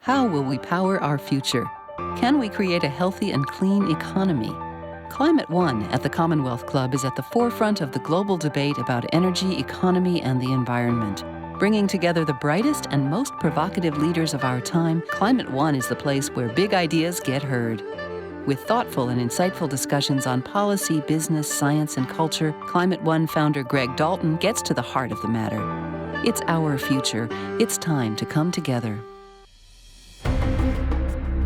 How will we power our future? Can we create a healthy and clean economy? Climate One at the Commonwealth Club is at the forefront of the global debate about energy, economy, and the environment. Bringing together the brightest and most provocative leaders of our time, Climate One is the place where big ideas get heard. With thoughtful and insightful discussions on policy, business, science, and culture, Climate One founder Greg Dalton gets to the heart of the matter. It's our future. It's time to come together.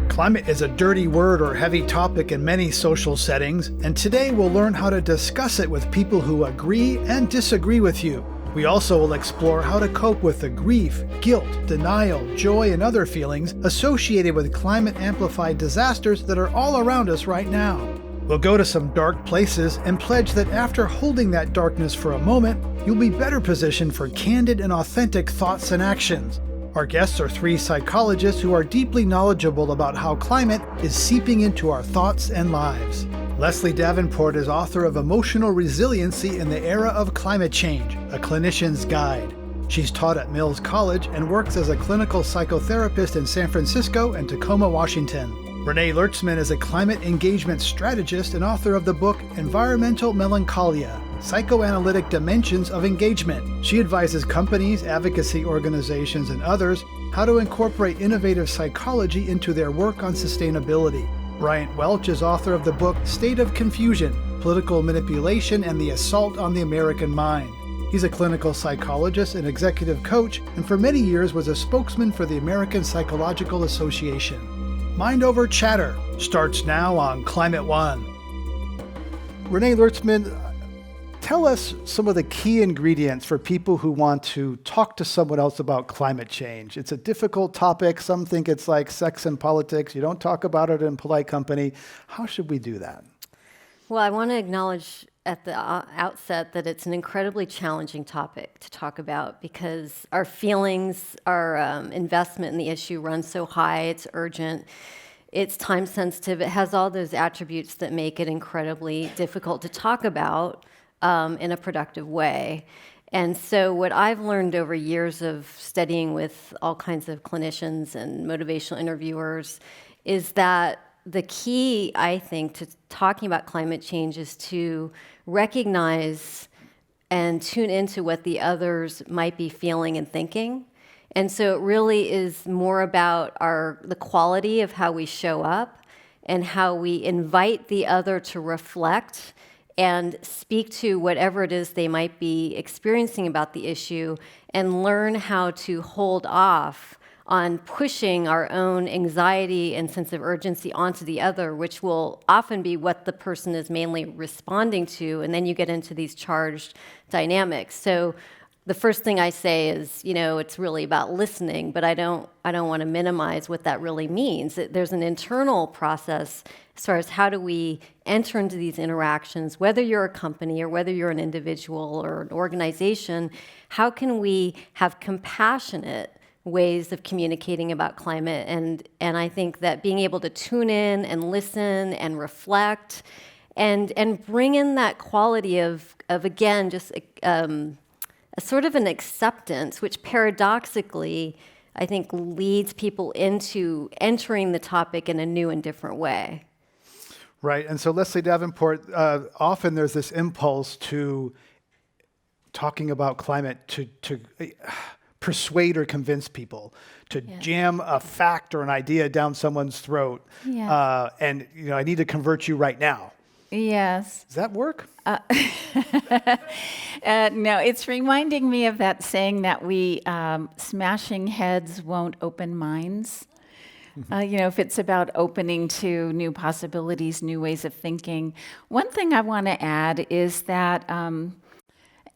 Climate is a dirty word or heavy topic in many social settings, and today we'll learn how to discuss it with people who agree and disagree with you. We also will explore how to cope with the grief, guilt, denial, joy, and other feelings associated with climate-amplified disasters that are all around us right now. We'll go to some dark places and pledge that after holding that darkness for a moment, you'll be better positioned for candid and authentic thoughts and actions. Our guests are three psychologists who are deeply knowledgeable about how climate is seeping into our thoughts and lives. Leslie Davenport is author of Emotional Resiliency in the Era of Climate Change, a Clinician's Guide. She's taught at Mills College and works as a clinical psychotherapist in San Francisco and Tacoma, Washington. Renee Lertzman is a climate engagement strategist and author of the book Environmental Melancholia: Psychoanalytic Dimensions of Engagement. She advises companies, advocacy organizations, and others how to incorporate innovative psychology into their work on sustainability. Bryant Welch is author of the book State of Confusion: Political Manipulation and the Assault on the American Mind. He's a clinical psychologist and executive coach, and for many years was a spokesman for the American Psychological Association. Mind Over Chatter starts now on Climate One. Renee Lertzman, tell us some of the key ingredients for people who want to talk to someone else about climate change. It's a difficult topic. Some think it's like sex and politics. You don't talk about it in polite company. How should we do that? Well, I want to acknowledge at the outset that it's an incredibly challenging topic to talk about because our feelings, our investment in the issue runs so high, it's urgent, it's time sensitive, it has all those attributes that make it incredibly difficult to talk about in a productive way. And so what I've learned over years of studying with all kinds of clinicians and motivational interviewers is that the key, I think, to talking about climate change is to recognize and tune into what the others might be feeling and thinking. And so it really is more about the quality of how we show up and how we invite the other to reflect and speak to whatever it is they might be experiencing about the issue and learn how to hold off on pushing our own anxiety and sense of urgency onto the other, which will often be what the person is mainly responding to, and then you get into these charged dynamics. So the first thing I say is, it's really about listening, but I don't want to minimize what that really means. There's an internal process as far as how do we enter into these interactions, whether you're a company or whether you're an individual or an organization, how can we have compassionate ways of communicating about climate? And I think that being able to tune in and listen and reflect and bring in that quality of again, just a sort of an acceptance, which paradoxically, I think, leads people into entering the topic in a new and different way. Right, and so Leslie Davenport, often there's this impulse to talking about climate to persuade or convince people, to jam a fact or an idea down someone's throat. Yeah. And I need to convert you right now. Yes. Does that work? No, it's reminding me of that saying that we smashing heads won't open minds. If it's about opening to new possibilities, new ways of thinking. One thing I want to add is that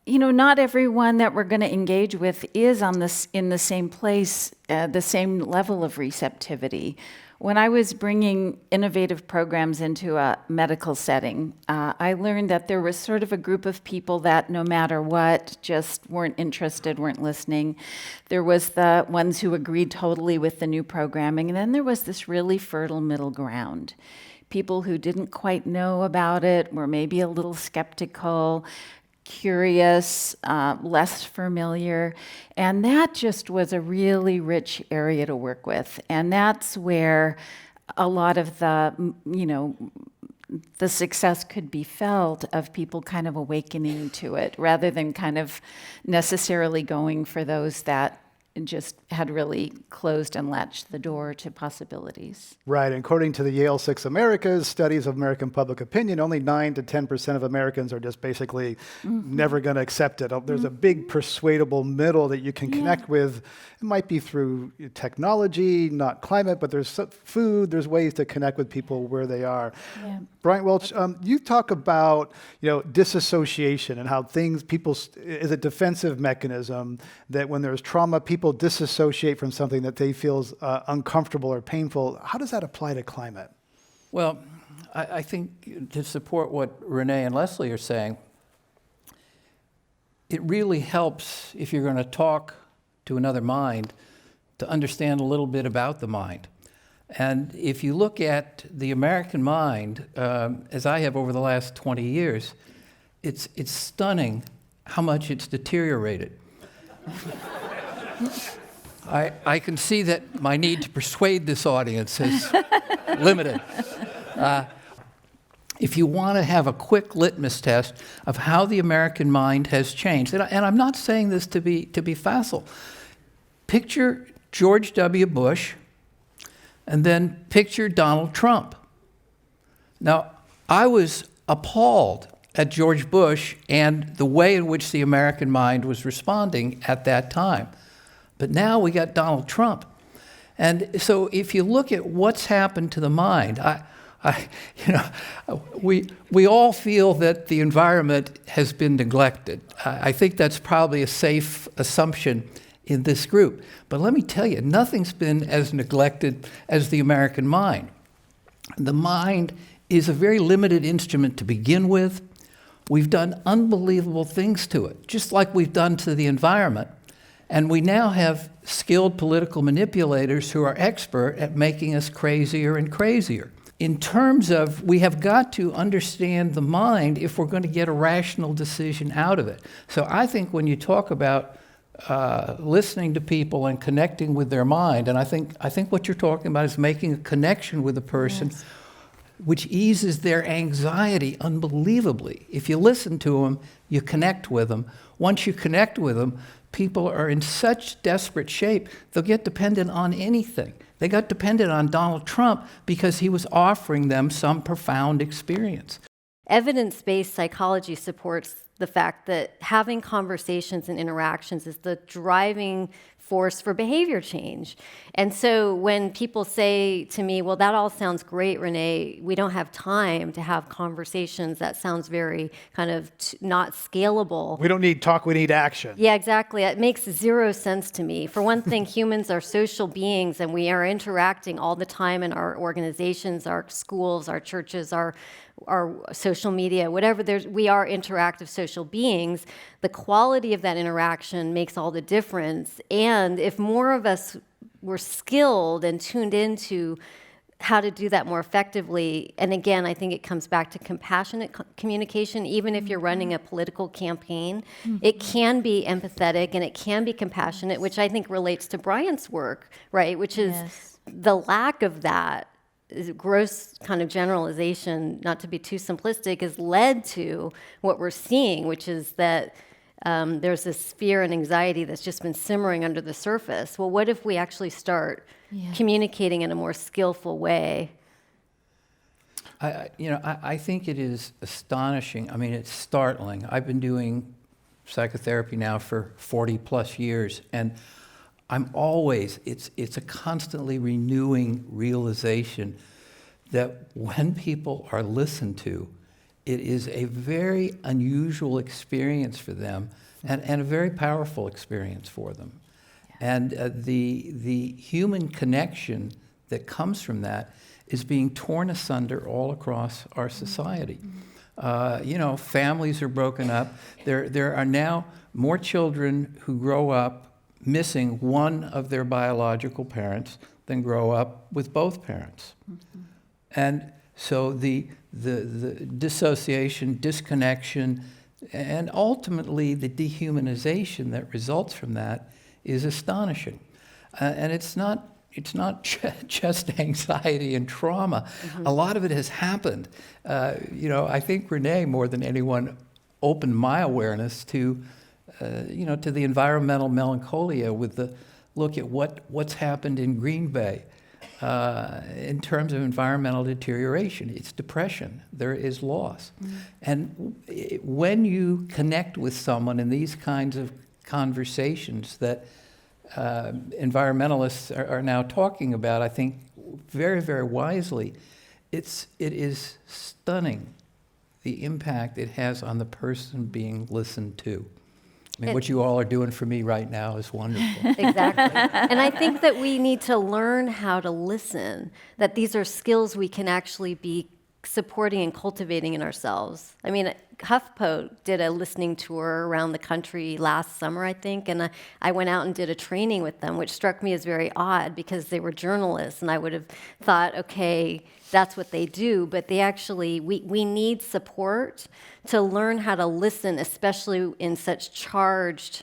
not everyone that we're going to engage with is in the same place, the same level of receptivity. When I was bringing innovative programs into a medical setting, I learned that there was sort of a group of people that no matter what, just weren't interested, weren't listening. There was the ones who agreed totally with the new programming, and then there was this really fertile middle ground. People who didn't quite know about it, were maybe a little skeptical, curious, less familiar. And that just was a really rich area to work with. And that's where a lot of the success could be felt of people kind of awakening to it rather than kind of necessarily going for those that just had really closed and latched the door to possibilities. Right. And according to the Yale Six Americas studies of American public opinion, only 9 to 10% of Americans are just basically never going to accept it. There's a big persuadable middle that you can connect with. It might be through technology, not climate, but there's food. There's ways to connect with people where they are. Yeah. Bryant Welch, you talk about disassociation and how people is a defensive mechanism that when there's trauma, people disassociate from something that they feel is uncomfortable or painful. How does that apply to climate? Well, I think to support what Renee and Leslie are saying, it really helps if you're going to talk to another mind to understand a little bit about the mind. And if you look at the American mind, as I have over the last 20 years, it's stunning how much it's deteriorated. I can see that my need to persuade this audience is limited. If you want to have a quick litmus test of how the American mind has changed, and I'm not saying this to be facile, picture George W. Bush and then picture Donald Trump. Now, I was appalled at George Bush and the way in which the American mind was responding at that time. But now we got Donald Trump. And so if you look at what's happened to the mind, we all feel that the environment has been neglected. I think that's probably a safe assumption in this group. But let me tell you, nothing's been as neglected as the American mind. The mind is a very limited instrument to begin with. We've done unbelievable things to it, just like we've done to the environment. And we now have skilled political manipulators who are expert at making us crazier and crazier. In terms of, we have got to understand the mind if we're going to get a rational decision out of it. So I think when you talk about listening to people and connecting with their mind, and I think what you're talking about is making a connection with a person, yes, which eases their anxiety unbelievably. If you listen to them, you connect with them. Once you connect with them, people are in such desperate shape, they'll get dependent on anything. They got dependent on Donald Trump because he was offering them some profound experience. Evidence-based psychology supports the fact that having conversations and interactions is the driving force for behavior change. And so when people say to me, well, that all sounds great, Renee, we don't have time to have conversations, that sounds very kind of not scalable. We don't need talk, we need action. Yeah, exactly. It makes zero sense to me. For one thing, humans are social beings and we are interacting all the time in our organizations, our schools, our churches, our social media, whatever, we are interactive social beings. The quality of that interaction makes all the difference. And if more of us were skilled and tuned into how to do that more effectively, and again, I think it comes back to compassionate communication, even if you're running a political campaign, it can be empathetic and it can be compassionate, which I think relates to Bryant's work, right? Which is the lack of that. Gross kind of generalization, not to be too simplistic, has led to what we're seeing, which is that there's this fear and anxiety that's just been simmering under the surface. Well, what if we actually start communicating in a more skillful way? I think it is astonishing. I mean, it's startling. I've been doing psychotherapy now for 40 plus years, and it's a constantly renewing realization that when people are listened to, it is a very unusual experience for them and a very powerful experience for them. Yeah. And the human connection that comes from that is being torn asunder all across our society. Families are broken up. There are now more children who grow up missing one of their biological parents than grow up with both parents. Mm-hmm. And so the dissociation, disconnection, And ultimately, the dehumanization that results from that is astonishing. And it's not just anxiety and trauma. A lot of it has happened. I think Renee, more than anyone, opened my awareness to the environmental melancholia with the look at what's happened in Green Bay in terms of environmental deterioration. It's depression. There is loss. And when you connect with someone in these kinds of conversations that environmentalists are now talking about, I think very, very wisely, it is stunning the impact it has on the person being listened to. I mean, what you all are doing for me right now is wonderful. Exactly. And I think that we need to learn how to listen, that these are skills we can actually be supporting and cultivating in ourselves. I mean, HuffPo did a listening tour around the country last summer, I think, and I went out and did a training with them, which struck me as very odd because they were journalists, and I would have thought, okay, that's what they do, but they actually, we need support to learn how to listen, especially in such charged,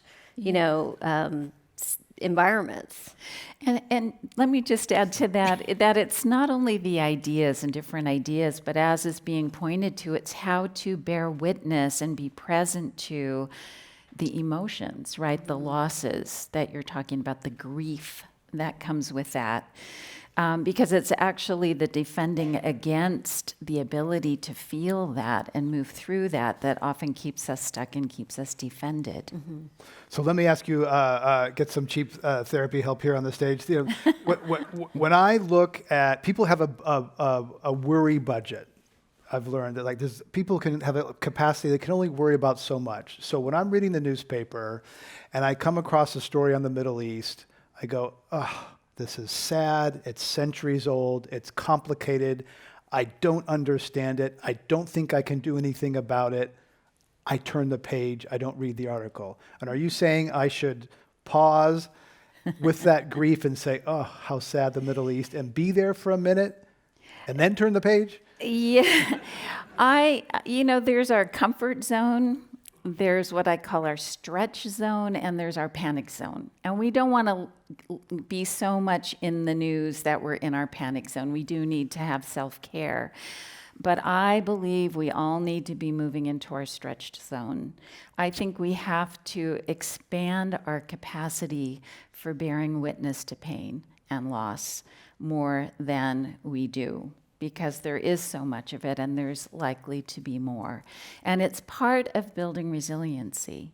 environments. And let me just add to that, that it's not only the ideas and different ideas, but as is being pointed to, it's how to bear witness and be present to the emotions, right? The losses that you're talking about, the grief that comes with that. Because it's actually the defending against the ability to feel that and move through that often keeps us stuck and keeps us defended. Mm-hmm. So let me ask you, get some cheap therapy help here on the stage. When I look at, people have a worry budget. I've learned that people can have a capacity, they can only worry about so much. So when I'm reading the newspaper and I come across a story on the Middle East, I go, this is sad, it's centuries old, it's complicated, I don't understand it, I don't think I can do anything about it. I turn the page, I don't read the article. And are you saying I should pause with that grief and say, oh, how sad the Middle East, and be there for a minute, and then turn the page? Yeah, there's our comfort zone, there's what I call our stretch zone, and there's our panic zone. And we don't want to be so much in the news that we're in our panic zone. We do need to have self-care. But I believe we all need to be moving into our stretched zone. I think we have to expand our capacity for bearing witness to pain and loss more than we do, because there is so much of it and there's likely to be more. And it's part of building resiliency,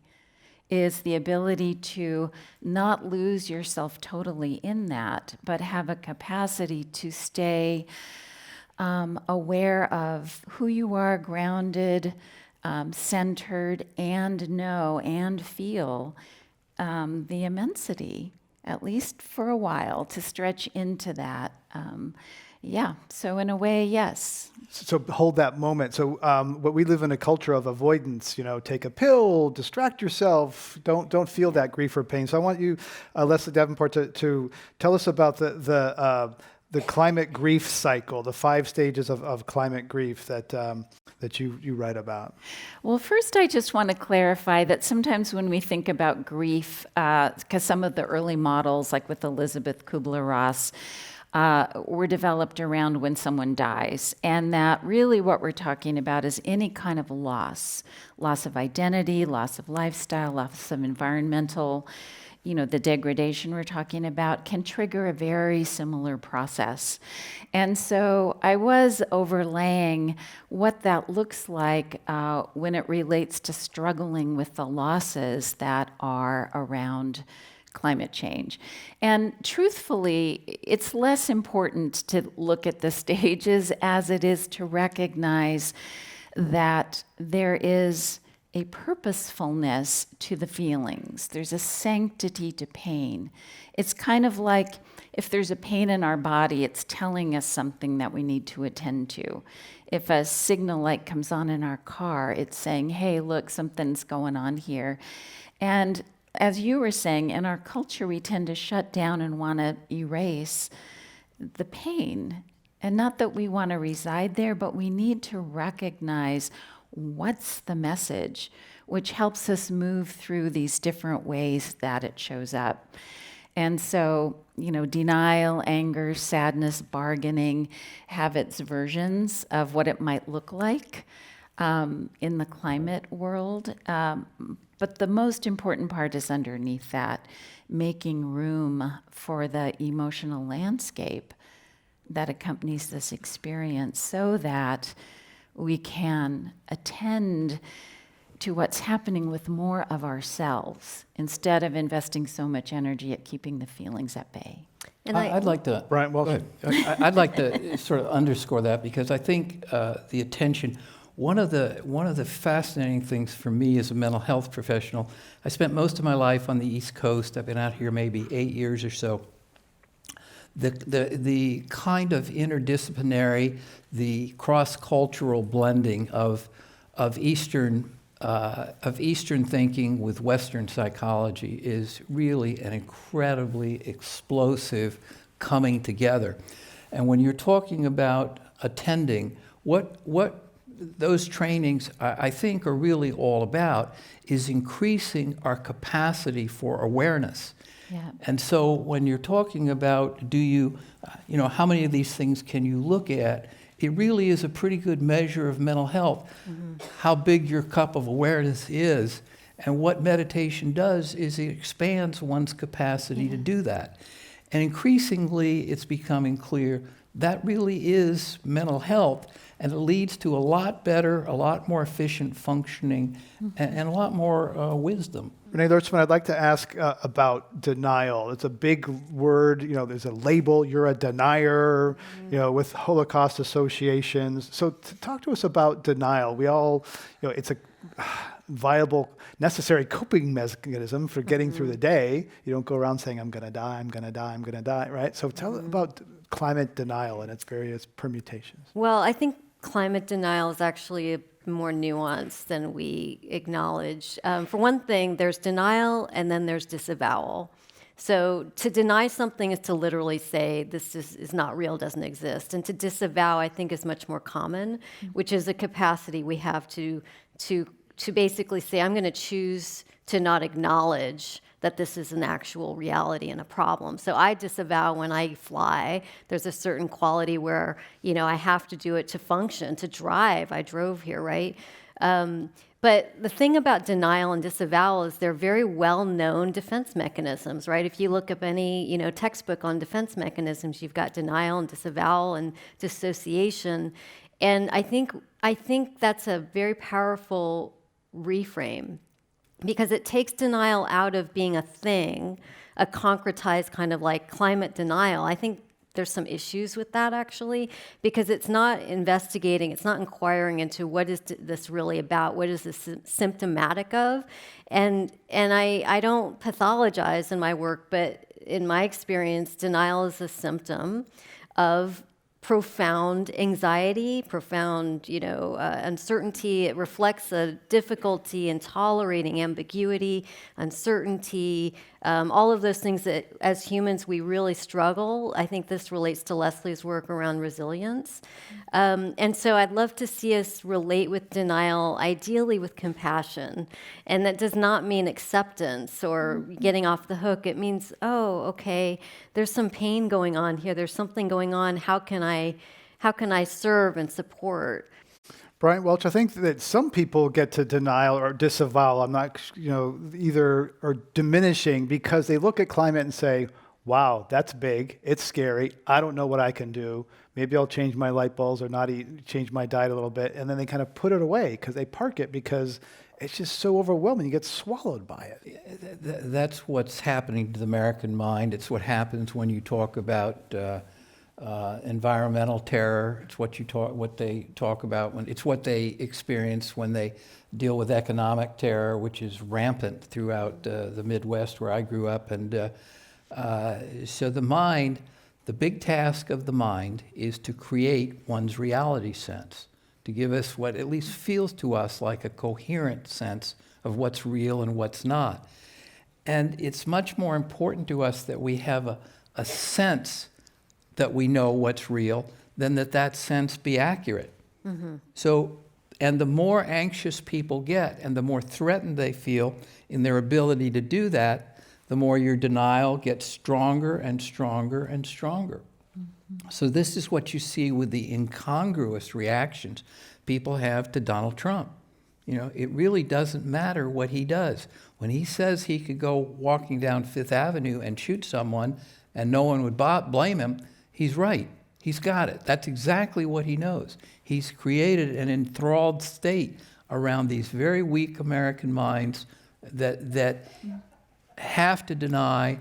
is the ability to not lose yourself totally in that, but have a capacity to stay aware of who you are, grounded, centered, and know and feel the immensity, at least for a while, to stretch into that. So in a way, yes. So hold that moment. So what we live in a culture of avoidance, take a pill, distract yourself, don't feel that grief or pain. So I want you, Leslie Davenport, to tell us about the climate grief cycle, the 5 stages of climate grief that you write about. Well, first, I just want to clarify that sometimes when we think about grief, because some of the early models, like with Elizabeth Kubler-Ross, were developed around when someone dies. And that really what we're talking about is any kind of loss of identity, loss of lifestyle, loss of environmental, the degradation we're talking about can trigger a very similar process. And so I was overlaying what that looks like when it relates to struggling with the losses that are around climate change. And truthfully, it's less important to look at the stages as it is to recognize that there is a purposefulness to the feelings. There's a sanctity to pain. It's kind of like if there's a pain in our body, it's telling us something that we need to attend to. If a signal light comes on in our car, it's saying, hey, look, something's going on here. And as you were saying, in our culture, we tend to shut down and want to erase the pain. And not that we want to reside there, but we need to recognize what's the message, which helps us move through these different ways that it shows up. And so, denial, anger, sadness, bargaining have its versions of what it might look like in the climate world. But the most important part is underneath that, making room for the emotional landscape that accompanies this experience so that we can attend to what's happening with more of ourselves instead of investing so much energy at keeping the feelings at bay. And I'd like to, Brian, well, go ahead. I'd like to sort of underscore that because I think the attention, one of the fascinating things for me as a mental health professional, I spent most of my life on the East Coast. I've been out here maybe 8 years or so. The kind of interdisciplinary, the cross-cultural blending of Eastern thinking with Western psychology is really an incredibly explosive coming together. And when you're talking about attending, what those trainings I think are really all about is increasing our capacity for awareness. Yeah. And so when you're talking about how many of these things can you look at, it really is a pretty good measure of mental health, how big your cup of awareness is. And what meditation does is it expands one's capacity to do that. And increasingly, it's becoming clear that really is mental health, and it leads to a lot better, a lot more efficient functioning, and a lot more wisdom. Renee Lertzman, I'd like to ask about denial. It's a big word, there's a label, you're a denier, with Holocaust associations. So talk to us about denial. We all, it's a viable, necessary coping mechanism for getting through the day. You don't go around saying, I'm going to die, I'm going to die, I'm going to die, right? So tell about climate denial and its various permutations. Well, I think climate denial is actually more nuanced than we acknowledge. For one thing, there's denial and then there's disavowal. So to deny something is to literally say this is not real, doesn't exist. And to disavow, I think, is much more common, which is a capacity we have to basically say, I'm going to choose to not acknowledge that this is an actual reality and a problem. So I disavow when I fly. There's a certain quality where, I have to do it to function, to drive. I drove here, right? But the thing about denial and disavowal is they're very well-known defense mechanisms, right? If you look up any, textbook on defense mechanisms, you've got denial and disavowal and dissociation. And I think that's a very powerful reframe, because it takes denial out of being a thing, a concretized kind of like climate denial. I think there's some issues with that, actually, because it's not investigating, it's not inquiring into what is this really about, what is this symptomatic of. And I don't pathologize in my work, but in my experience, denial is a symptom of profound anxiety, profound, uncertainty. It reflects a difficulty in tolerating ambiguity, uncertainty, all of those things that as humans we really struggle. I think this relates to Leslie's work around resilience. And so I'd love to see us relate with denial, ideally with compassion. And that does not mean acceptance or getting off the hook. It means, oh, okay, there's some pain going on here. There's something going on. How can I serve and support? Brian Welch, I think that some people get to denial or disavowal. I'm not, either or diminishing because they look at climate and say, wow, that's big. It's scary. I don't know what I can do. Maybe I'll change my light bulbs or change my diet a little bit. And then they kind of put it away because they park it because it's just so overwhelming. You get swallowed by it. That's what's happening to the American mind. It's what happens when you talk about environmental terror. It's what they talk about it's what they experience when they deal with economic terror, which is rampant throughout the Midwest where I grew up. And so the mind, the big task of the mind is to create one's reality sense, to give us what at least feels to us like a coherent sense of what's real and what's not. And it's much more important to us that we have a sense that we know what's real than that sense be accurate. Mm-hmm. So And the more anxious people get and the more threatened they feel in their ability to do that, the more your denial gets stronger and stronger and stronger. So this is what you see with the incongruous reactions people have to Donald Trump. You know, it really doesn't matter what he does. When he says he could go walking down Fifth Avenue and shoot someone and no one would blame him, he's right. He's got it. That's exactly what he knows. He's created an enthralled state around these very weak American minds that have to deny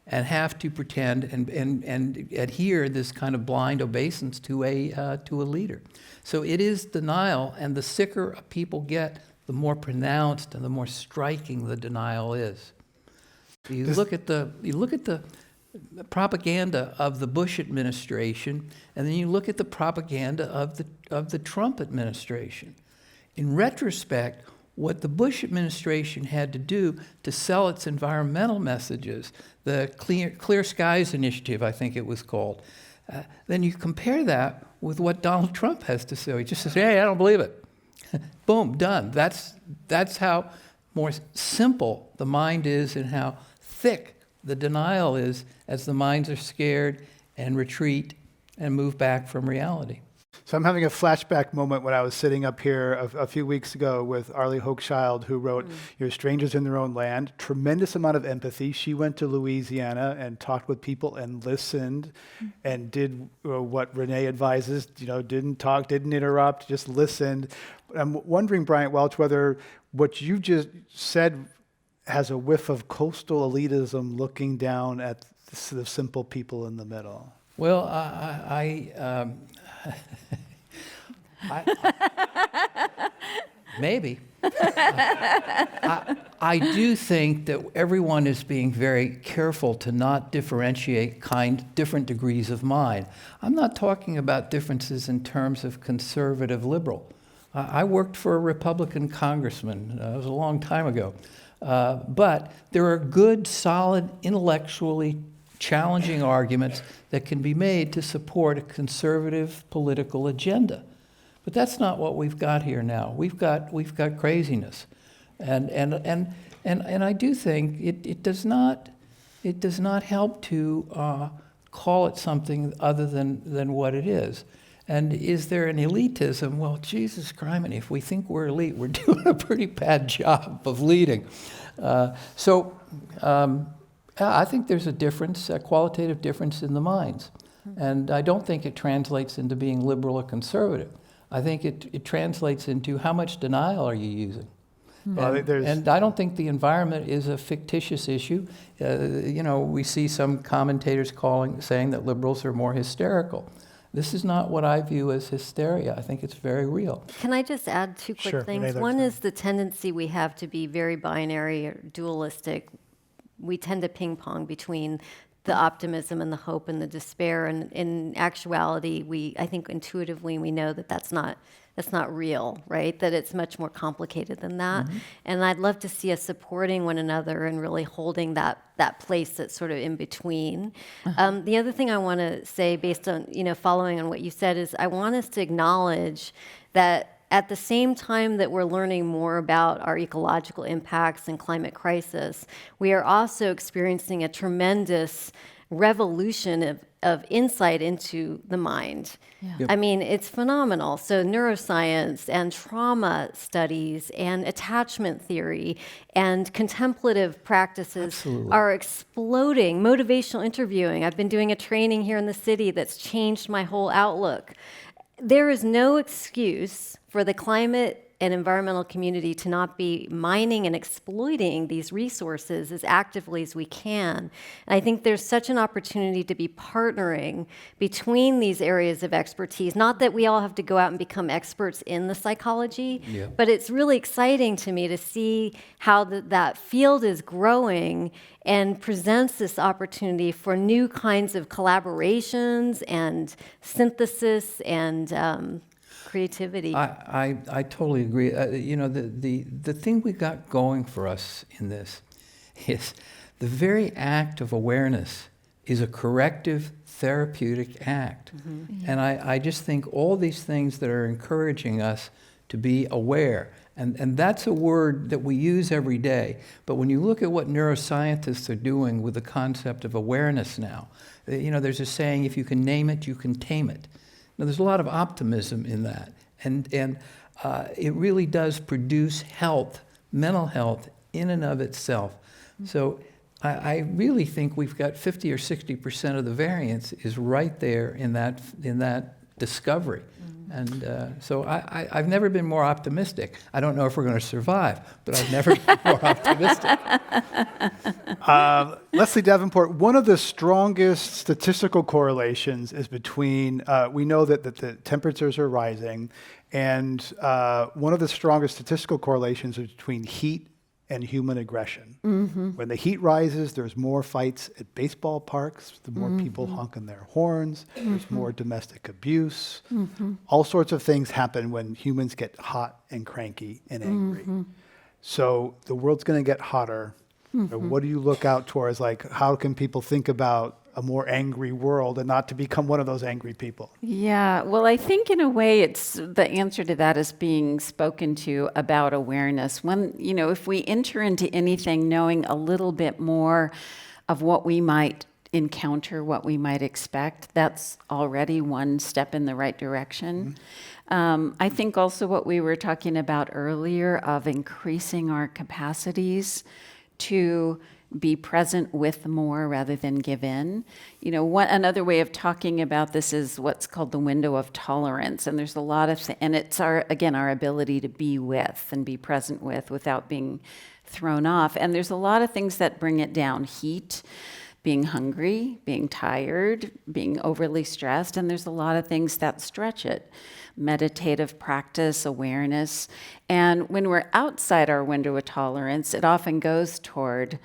and have to pretend and adhere this kind of blind obeisance to a leader. So it is denial, and the sicker people get, the more pronounced and the more striking the denial is. You look at the propaganda of the Bush administration, and then you look at the propaganda of the Trump administration. In retrospect, what the Bush administration had to do to sell its environmental messages, the Clear Skies Initiative, I think it was called, then you compare that with what Donald Trump has to say. He just says, hey, I don't believe it. Boom, done. That's how more simple the mind is and how thick the denial is as the minds are scared and retreat and move back from reality. So I'm having a flashback moment when I was sitting up here a few weeks ago with Arlie Hochschild, who wrote You're Strangers in Their Own Land. Tremendous amount of empathy. She went to Louisiana and talked with people and listened and did what Renee advises, didn't talk, didn't interrupt, just listened. I'm wondering, Bryant Welch, whether what you just said has a whiff of coastal elitism looking down at the simple people in the middle. Well, maybe. I do think that everyone is being very careful to not differentiate different degrees of mind. I'm not talking about differences in terms of conservative liberal. I worked for a Republican congressman. It was a long time ago. But there are good, solid, intellectually challenging arguments that can be made to support a conservative political agenda. But that's not what we've got here now. We've got craziness. And I do think it does not help to call it something other than what it is. And is there an elitism? Well, Jesus criminy, if we think we're elite, we're doing a pretty bad job of leading. I think there's a difference, a qualitative difference in the minds. And I don't think it translates into being liberal or conservative. I think it translates into how much denial are you using? Well, and I don't think the environment is a fictitious issue. We see some commentators saying that liberals are more hysterical. This is not what I view as hysteria. I think it's very real. Can I just add two quick things? One is the tendency we have to be very binary or dualistic. We tend to ping pong between the optimism and the hope and the despair. And in actuality, I think intuitively we know that that's not real, right? That it's much more complicated than that. Mm-hmm. And I'd love to see us supporting one another and really holding that place that's sort of in between. The other thing I want to say, based on following on what you said, is I want us to acknowledge that at the same time that we're learning more about our ecological impacts and climate crisis, we are also experiencing a tremendous revolution of insight into the mind. Yeah. Yep. I mean, it's phenomenal. So neuroscience and trauma studies and attachment theory and contemplative practices are exploding. Motivational interviewing. I've been doing a training here in the city that's changed my whole outlook. There is no excuse for the climate and environmental community to not be mining and exploiting these resources as actively as we can. And I think there's such an opportunity to be partnering between these areas of expertise. Not that we all have to go out and become experts in the psychology, but it's really exciting to me to see how that field is growing and presents this opportunity for new kinds of collaborations and synthesis and creativity. I totally agree. The thing we got going for us in this is the very act of awareness is a corrective therapeutic act. Mm-hmm. Yeah. And I just think all these things that are encouraging us to be aware. And that's a word that we use every day. But when you look at what neuroscientists are doing with the concept of awareness now, there's a saying, if you can name it, you can tame it. Now, there's a lot of optimism in that. And it really does produce health, mental health, in and of itself. So I really think we've got 50 or 60% of the variance is right there in that discovery. And so I've never been more optimistic. I don't know if we're going to survive, but I've never been more optimistic. Leslie Davenport, one of the strongest statistical correlations is between, we know that the temperatures are rising, and one of the strongest statistical correlations is between heat and human aggression. When the heat rises, there's more fights at baseball parks, the more people honking their horns, there's more domestic abuse. All sorts of things happen when humans get hot and cranky and angry. So the world's going to get hotter. What do you look out towards? Like, how can people think about a more angry world and not to become one of those angry people? Yeah, well, I think in a way it's the answer to that is being spoken to about awareness. When, if we enter into anything knowing a little bit more of what we might encounter, what we might expect, that's already one step in the right direction. I think also what we were talking about earlier of increasing our capacities to be present with more rather than give in. Another way of talking about this is what's called the window of tolerance. And there's a lot of, and it's our ability to be with and be present with without being thrown off. And there's a lot of things that bring it down. Heat, being hungry, being tired, being overly stressed. And there's a lot of things that stretch it. Meditative practice, awareness. And when we're outside our window of tolerance, it often goes toward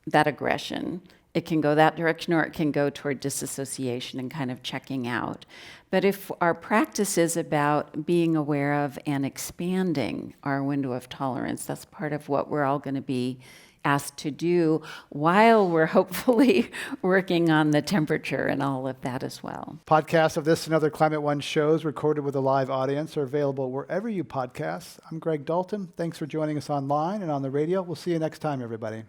that aggression. It can go that direction, or it can go toward disassociation and kind of checking out. But if our practice is about being aware of and expanding our window of tolerance, that's part of what we're all going to be asked to do while we're hopefully working on the temperature and all of that as well. Podcasts of this and other Climate One shows recorded with a live audience are available wherever you podcast. I'm Greg Dalton. Thanks for joining us online and on the radio. We'll see you next time, everybody.